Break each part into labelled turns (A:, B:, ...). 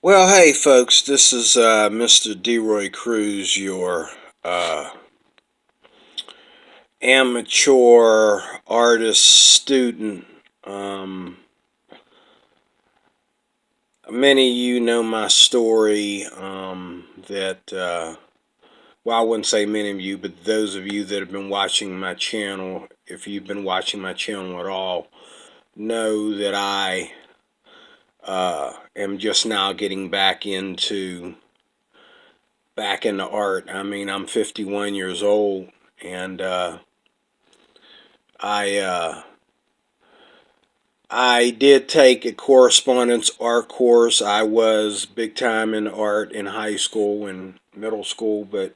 A: Well, hey folks, this is Mr. DeRoy Cruz, your amateur artist student. Many of you know my story. Well, I wouldn't say many of you, but those of you that have been watching my channel, if you've been watching my channel at all, know that I am just now getting back into art. I mean, I'm 51 years old, and I I did take a correspondence art course. I was big time in art in high school and middle school, but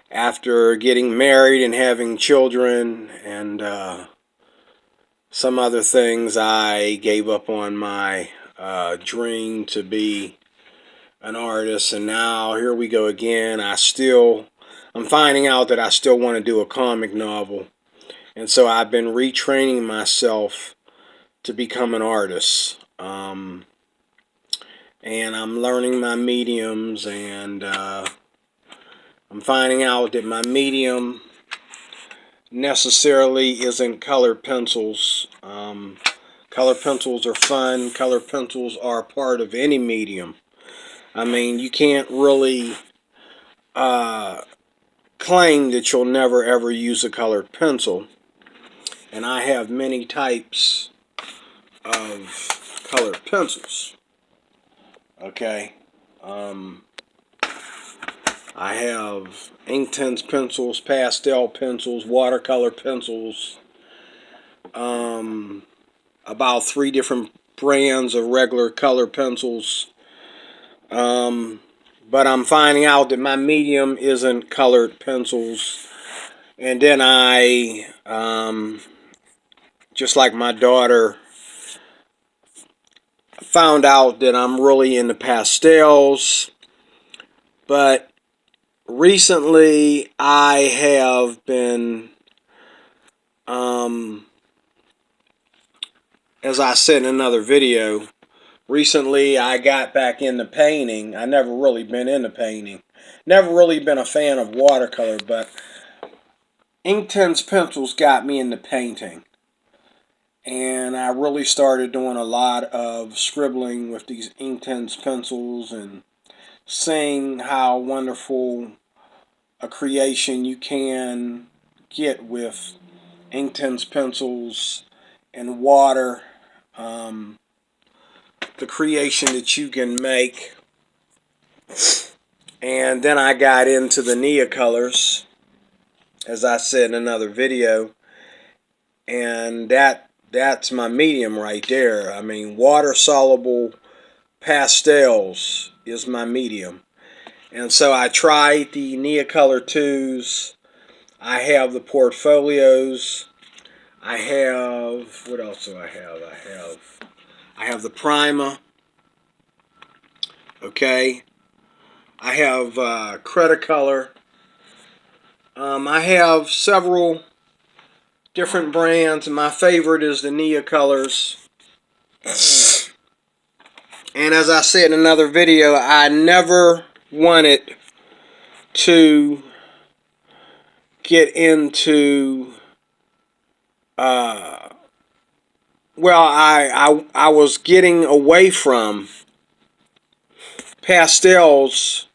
A: after getting married and having children and some other things, I gave up on my dream to be an artist, and now here we go again. I'm finding out that I still want to do a comic novel, and so I've been retraining myself to become an artist. And I'm learning my mediums, and I'm finding out that my medium necessarily isn't colored pencils. Color pencils are fun. Color pencils are part of any medium. I mean, you can't really claim that you'll never ever use a colored pencil. And I have many types of colored pencils. Okay. I have Inktense pencils, pastel pencils, watercolor pencils, about 3 different brands of regular color pencils. But I'm finding out that my medium isn't colored pencils. And then just like my daughter, found out that I'm really into pastels. But recently I have been, as I said in another video, recently I got back into painting. I never really been into painting. Never really been a fan of watercolor, but Inktense pencils got me into painting. And I really started doing a lot of scribbling with these Inktense pencils and seeing how wonderful a creation you can get with Inktense pencils and water. The creation that you can make. And then I got into the Neocolors, as I said in another video, and that's my medium right there. I mean, water-soluble pastels is my medium. And so I tried the Neocolor 2s. I have the portfolios. I have, what else do I have? I have the Prima. Okay. I have Cretacolor. I have several different brands. My favorite is the Neocolors. And as I said in another video, I never wanted to get into I was getting away from pastels.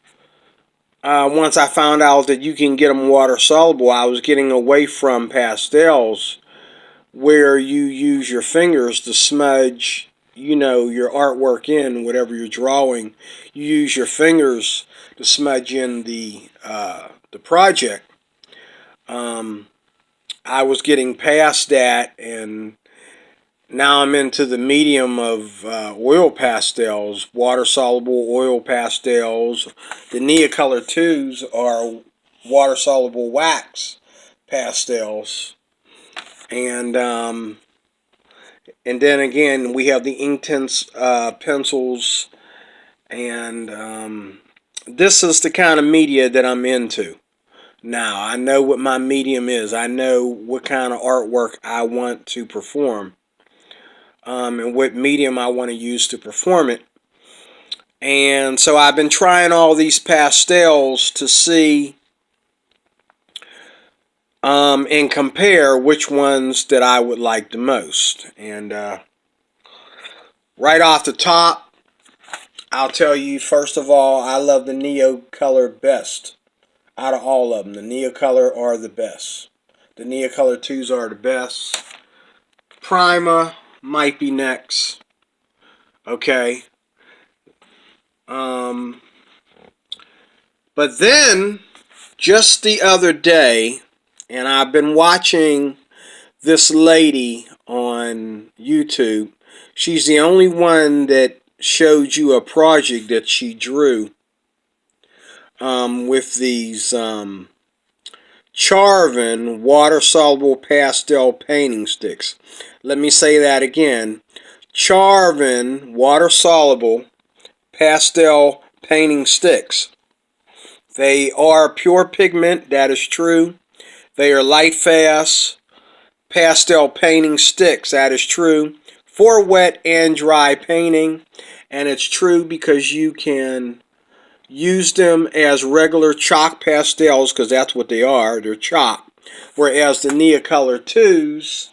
A: Once I found out that you can get them water soluble, I was getting away from pastels where you use your fingers to smudge, your artwork in, whatever you're drawing. You use your fingers to smudge in the project. I was getting past that, and now I'm into the medium of oil pastels, water-soluble oil pastels. The Neocolor 2s are water-soluble wax pastels. And then again, we have the Inktense pencils. And this is the kind of media that I'm into. Now, I know what my medium is. I know what kind of artwork I want to perform. And what medium I want to use to perform it. And so I've been trying all these pastels to see and compare which ones that I would like the most. And right off the top, I'll tell you, first of all, I love the Neo Color best out of all of them. The Neo Color are the best. The Neo Color 2s are the best. Prima might be next. Okay. But then, just the other day, and I've been watching this lady on YouTube. She's the only one that showed you a project that she drew with these Charvin water-soluble pastel painting sticks. Let me say that again. Charvin water-soluble pastel painting sticks. They are pure pigment, that is true. They are light fast pastel painting sticks, that is true. For wet and dry painting, and it's true because you can use them as regular chalk pastels, because that's what they are, they're chalk. Whereas the Neocolor 2s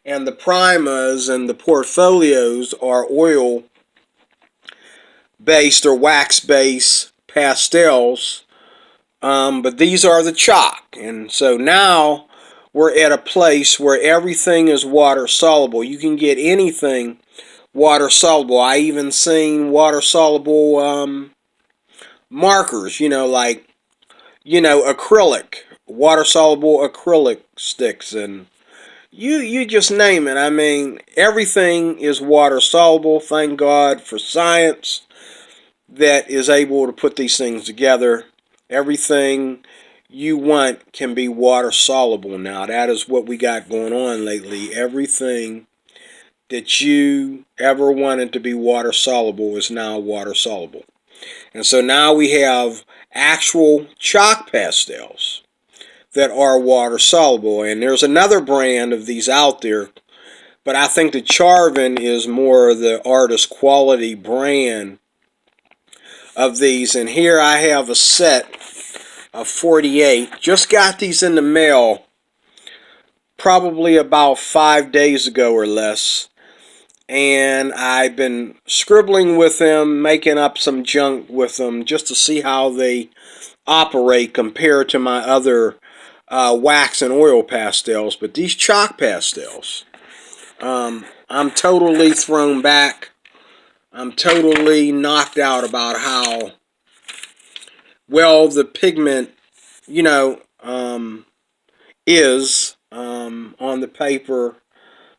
A: and the Primas and the Portfolios are oil based or wax based pastels, but these are the chalk. And so now we're at a place where everything is water soluble. You can get anything water soluble. I even seen water soluble markers, like acrylic, water soluble acrylic sticks, and you just name it. I mean, everything is water soluble. Thank God for science that is able to put these things together. Everything you want can be water soluble now. That is what we got going on lately. Everything that you ever wanted to be water soluble is now water soluble. And so now we have actual chalk pastels that are water soluble. And there's another brand of these out there, but I think the Charvin is more the artist quality brand of these. And here I have a set of 48. Just got these in the mail probably about 5 days ago or less. And I've been scribbling with them, making up some junk with them just to see how they operate compared to my other wax and oil pastels. But these chalk pastels, I'm totally thrown back. I'm totally knocked out about how well the pigment, is on the paper,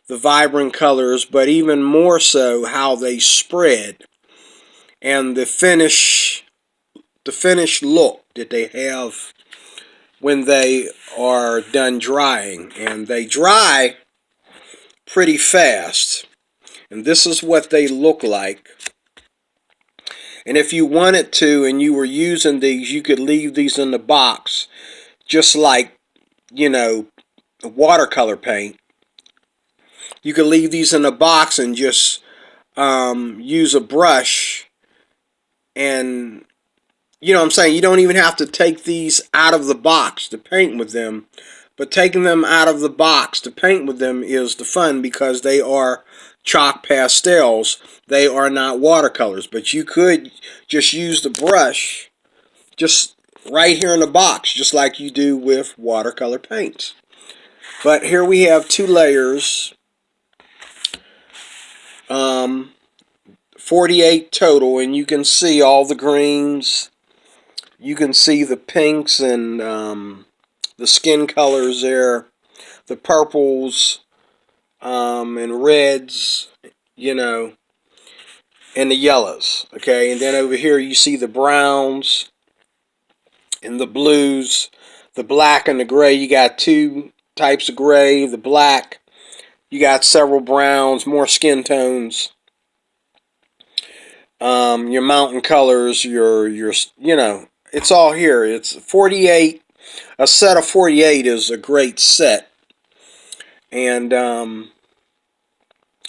A: the vibrant colors, but even more so how they spread and the finished look that they have when they are done drying. And they dry pretty fast. And this is what they look like. And if you wanted to and you were using these, you could leave these in the box just like, watercolor paint. You could leave these in a box and just use a brush, and you know what I'm saying, you don't even have to take these out of the box to paint with them. But taking them out of the box to paint with them is the fun, because they are chalk pastels. They are not watercolors. But you could just use the brush just right here in the box, just like you do with watercolor paints. But here we have 2 layers, 48 total, and you can see all the greens. You can see the pinks and the skin colors there, the purples and reds, and the yellows. Okay, and then over here you see the browns and the blues, the black and the gray. You got 2 types of gray, the black. You got several browns, more skin tones. Your mountain colors, your it's all here. It's 48. A set of 48 is a great set. And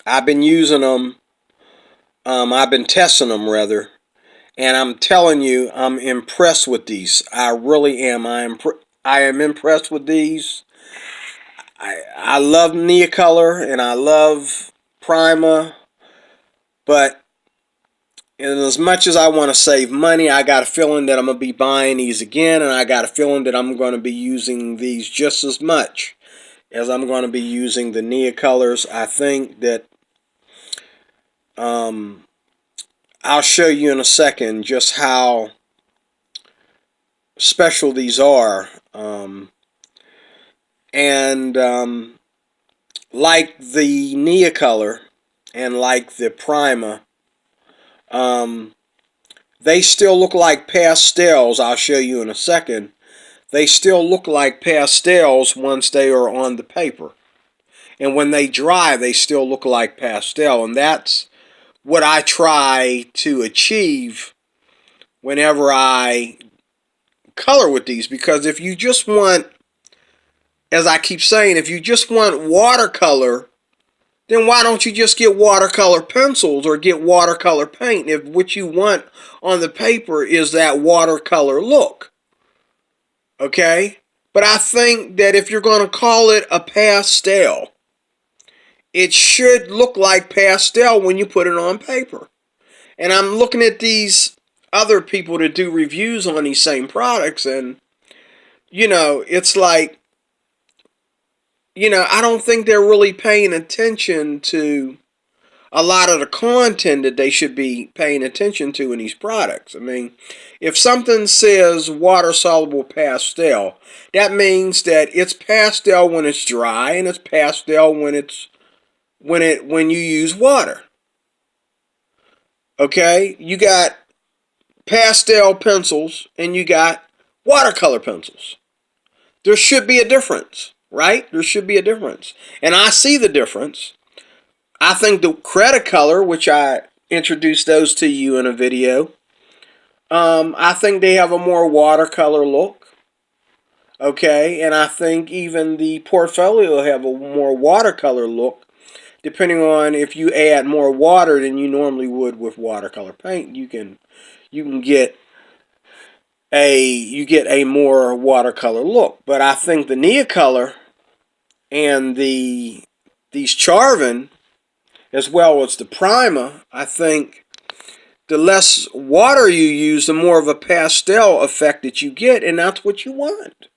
A: I've been using them. I've been testing them rather. And I'm telling you, I'm impressed with these. I really am. I am impressed with these. I love Neocolor and I love Prima, but and as much as I want to save money, I got a feeling that I'm going to be buying these again, and I got a feeling that I'm going to be using these just as much as I'm going to be using the Neocolors. I think that I'll show you in a second just how special these are. And like the Neocolor and like the Prima, they still look like pastels. I'll show you in a second. They still look like pastels once they are on the paper. And when they dry, they still look like pastel. And that's what I try to achieve whenever I color with these. Because if you just want, as I keep saying, if you just want watercolor, then why don't you just get watercolor pencils or get watercolor paint if what you want on the paper is that watercolor look? Okay? But I think that if you're going to call it a pastel, it should look like pastel when you put it on paper. And I'm looking at these other people that do reviews on these same products, and, it's like, I don't think they're really paying attention to a lot of the content that they should be paying attention to in these products. I mean, if something says water-soluble pastel, that means that it's pastel when it's dry and it's pastel when you use water. Okay? You got pastel pencils and you got watercolor pencils. There should be a difference, right? There should be a difference. And I see the difference. I think the Cretacolor, which I introduced those to you in a video, I think they have a more watercolor look. Okay, and I think even the Portfolio have a more watercolor look, depending on if you add more water than you normally would with watercolor paint. You can get a more watercolor look. But I think the Neocolor and these Charvin, as well as the Prima, I think the less water you use, the more of a pastel effect that you get, and that's what you want.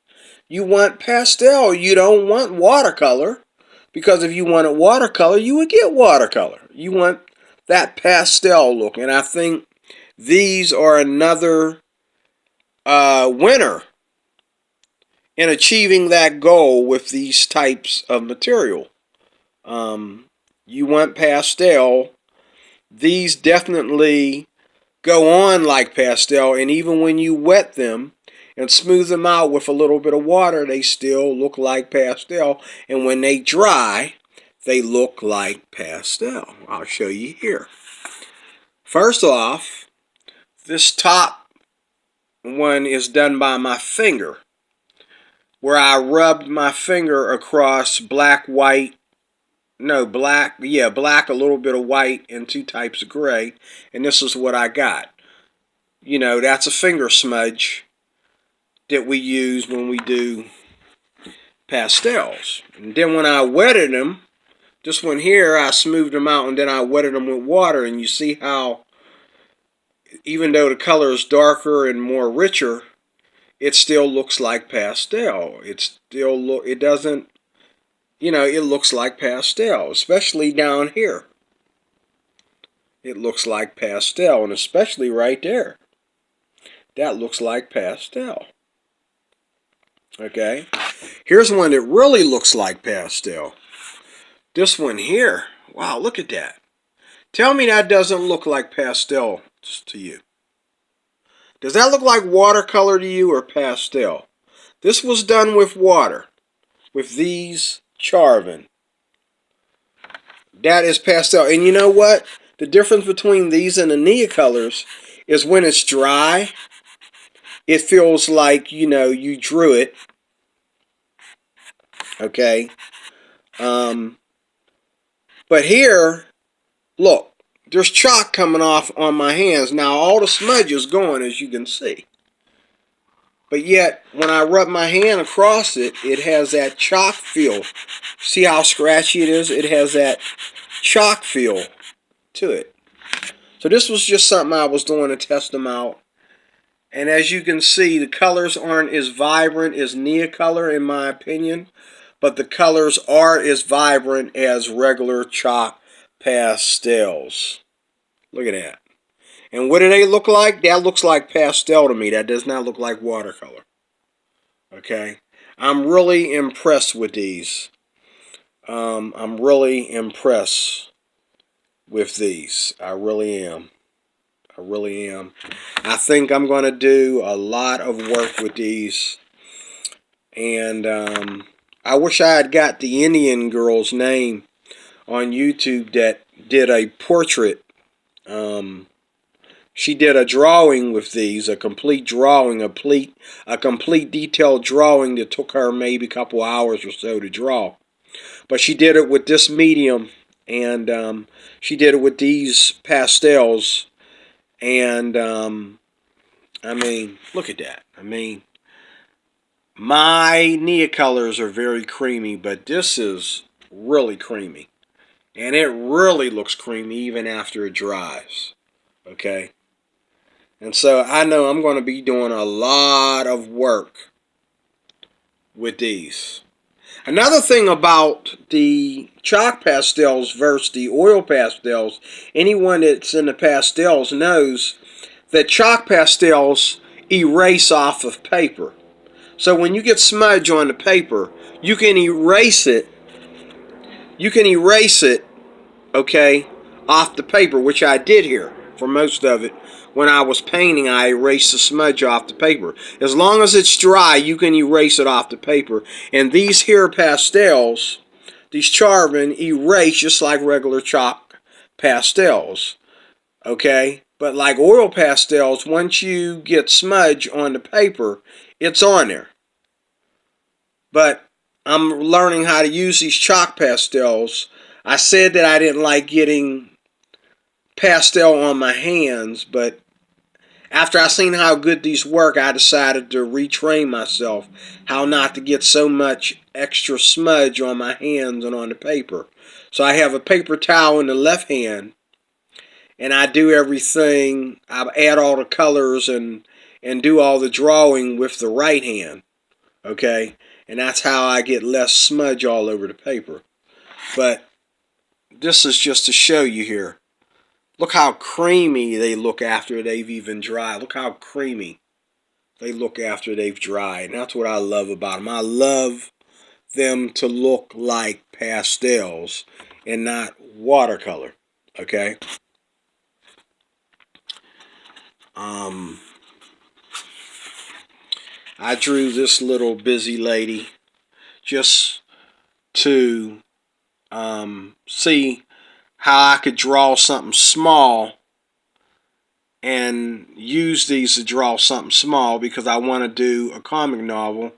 A: You want pastel. You don't want watercolor, because if you wanted watercolor, you would get watercolor. You want that pastel look, and I think these are another winner in achieving that goal with these types of material. You want pastel. These definitely go on like pastel, and even when you wet them and smooth them out with a little bit of water, they still look like pastel. And when they dry, they look like pastel. I'll show you here. First off, this top one is done by my finger, where I rubbed my finger across black, white, no, black, yeah, black, a little bit of white, and two types of gray, and this is what I got. That's a finger smudge that we use when we do pastels. And then when I wetted them, this one here, I smoothed them out, and then I wetted them with water, and you see how, even though the color is darker and more richer, it still looks like pastel. It doesn't, it looks like pastel, especially down here. It looks like pastel, and especially right there. That looks like pastel. Okay? Here's one that really looks like pastel. This one here. Wow, look at that. Tell me that doesn't look like pastel to you. Does that look like watercolor to you or pastel? This was done with water, with these Charvin. That is pastel. And you know what? The difference between these and the Neocolors is when it's dry, it feels like, you drew it. Okay? But here, look, there's chalk coming off on my hands. Now all the smudge is gone, as you can see. But yet, when I rub my hand across it, it has that chalk feel. See how scratchy it is? It has that chalk feel to it. So this was just something I was doing to test them out. And as you can see, the colors aren't as vibrant as Neocolor in my opinion. But the colors are as vibrant as regular chalk pastels. Look at that. And what do they look like? That looks like pastel to me. That does not look like watercolor. Okay? I'm really impressed with these. I'm really impressed with these. I really am. I really am. I think I'm going to do a lot of work with these. And I wish I had got the Indian girl's name on YouTube that did a portrait. She did a drawing with these, a complete drawing, a complete detailed drawing that took her maybe a couple hours or so to draw. But she did it with this medium, and she did it with these pastels. And I mean, look at that. I mean, my Neocolors are very creamy, but this is really creamy. And it really looks creamy even after it dries. Okay? And so I know I'm going to be doing a lot of work with these. Another thing about the chalk pastels versus the oil pastels, anyone that's in the pastels knows that chalk pastels erase off of paper. So when you get smudge on the paper, you can erase it. Okay, off the paper, which I did here for most of it. When I was painting, I erased the smudge off the paper. As long as it's dry, you can erase it off the paper. And these here pastels, these Charvin, erase just like regular chalk pastels. Okay? But like oil pastels, once you get smudge on the paper, it's on there. But I'm learning how to use these chalk pastels. I said that I didn't like getting pastel on my hands, but after I seen how good these work, I decided to retrain myself how not to get so much extra smudge on my hands and on the paper. So I have a paper towel in the left hand, and I do everything. I add all the colors and do all the drawing with the right hand. Okay? And that's how I get less smudge all over the paper. But this is just to show you here. Look how creamy they look after they've even dried. Look how creamy they look after they've dried. And that's what I love about them. I love them to look like pastels and not watercolor. Okay? I drew this little busy lady just to see how I could draw something small and use these to draw something small because I want to do a comic novel.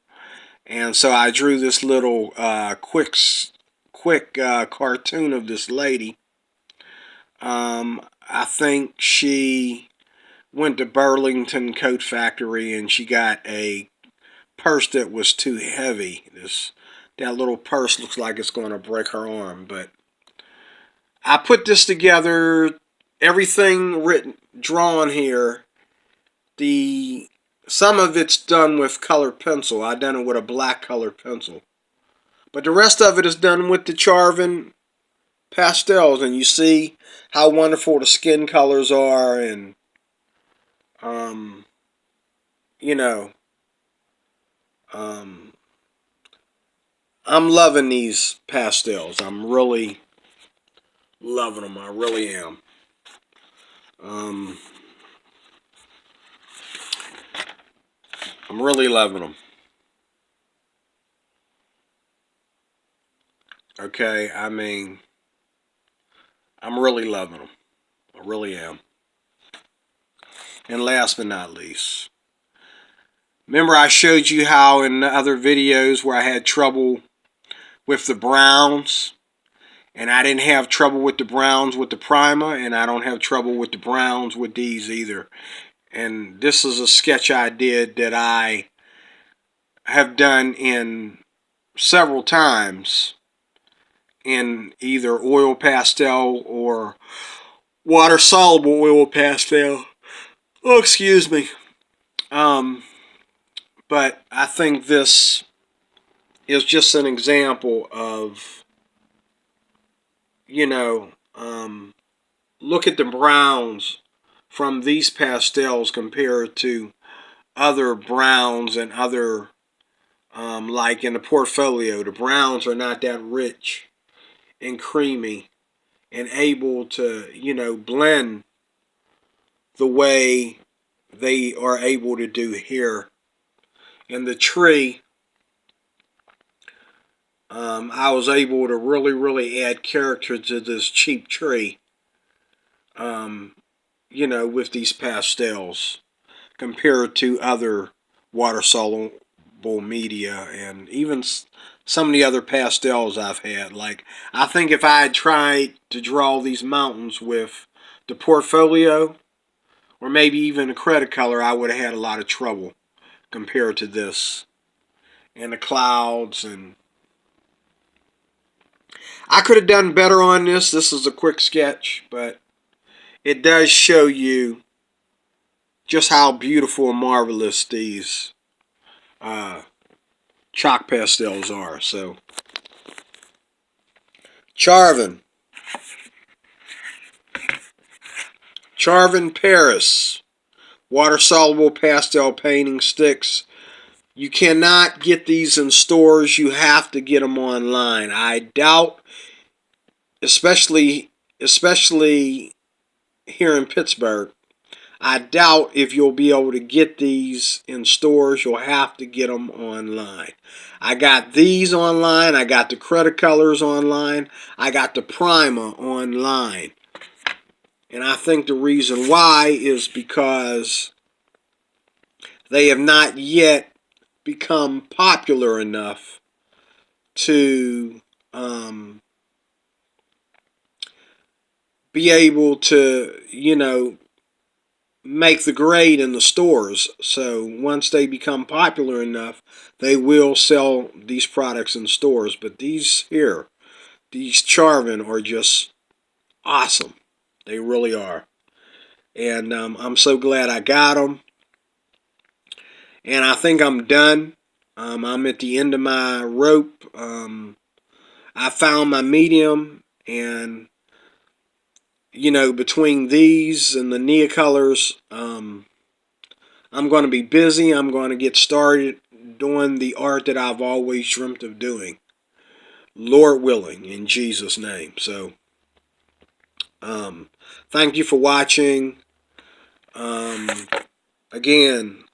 A: And so I drew this little quick cartoon of this lady. I think she went to Burlington Coat Factory and she got a purse that was too heavy. That little purse looks like it's going to break her arm. But I put this together, everything drawn here. Some of it's done with colored pencil. I done it with a black colored pencil. But the rest of it is done with the Charvin pastels, and you see how wonderful the skin colors are, and you know, I'm loving these pastels. I'm really loving them. I really am. I'm really loving them. Okay, I mean, I'm really loving them. I really am. And last but not least, remember I showed you how in the other videos where I had trouble with the browns And I didn't have trouble with the browns with the primer, and I don't have trouble with the browns with these either. And this is a sketch I did that I have done in several times in either oil pastel or water-soluble oil pastel. Oh, excuse me. But I think this is just an example of, you know, look at the browns from these pastels compared to other browns and other, like in the portfolio, the browns are not that rich and creamy and able to, blend the way they are able to do here. In the tree, I was able to really add character to this cheap tree, with these pastels compared to other water-soluble media and even some of the other pastels I've had. Like, I think if I had tried to draw these mountains with the portfolio or maybe even a credit color, I would have had a lot of trouble compared to this. And the clouds, and I could have done better on this. This is a quick sketch, but it does show you just how beautiful and marvelous these chalk pastels are. So, Charvin Paris water-soluble pastel painting sticks. You cannot get these in stores. You have to get them online. I doubt, especially here in Pittsburgh, I doubt if you'll be able to get these in stores. You'll have to get them online. I got these online. I got the credit colors online. I got the primer online. And I think the reason why is because they have not yet become popular enough to be able to, make the grade in the stores. So once they become popular enough, they will sell these products in stores. But these here, these Charvin, are just awesome. They really are. And I'm so glad I got them. And I think I'm done. I'm at the end of my rope. I found my medium, and between these and the Nia colors, I'm going to be busy. I'm going to get started doing the art that I've always dreamt of doing, Lord willing, in Jesus' name. So, thank you for watching. Again,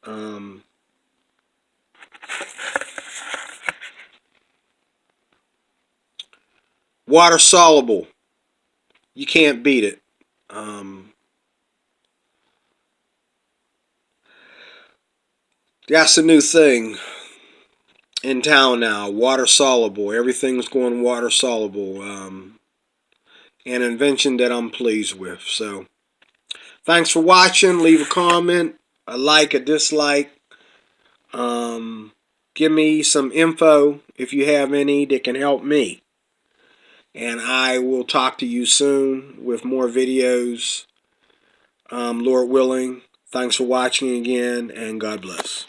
A: water soluble. You can't beat it. That's a new thing in town now. Water soluble. Everything's going water soluble. An invention that I'm pleased with. So, thanks for watching. Leave a comment, a like, a dislike. Give me some info if you have any that can help me. And I will talk to you soon with more videos. Lord willing. Thanks for watching again, and God bless.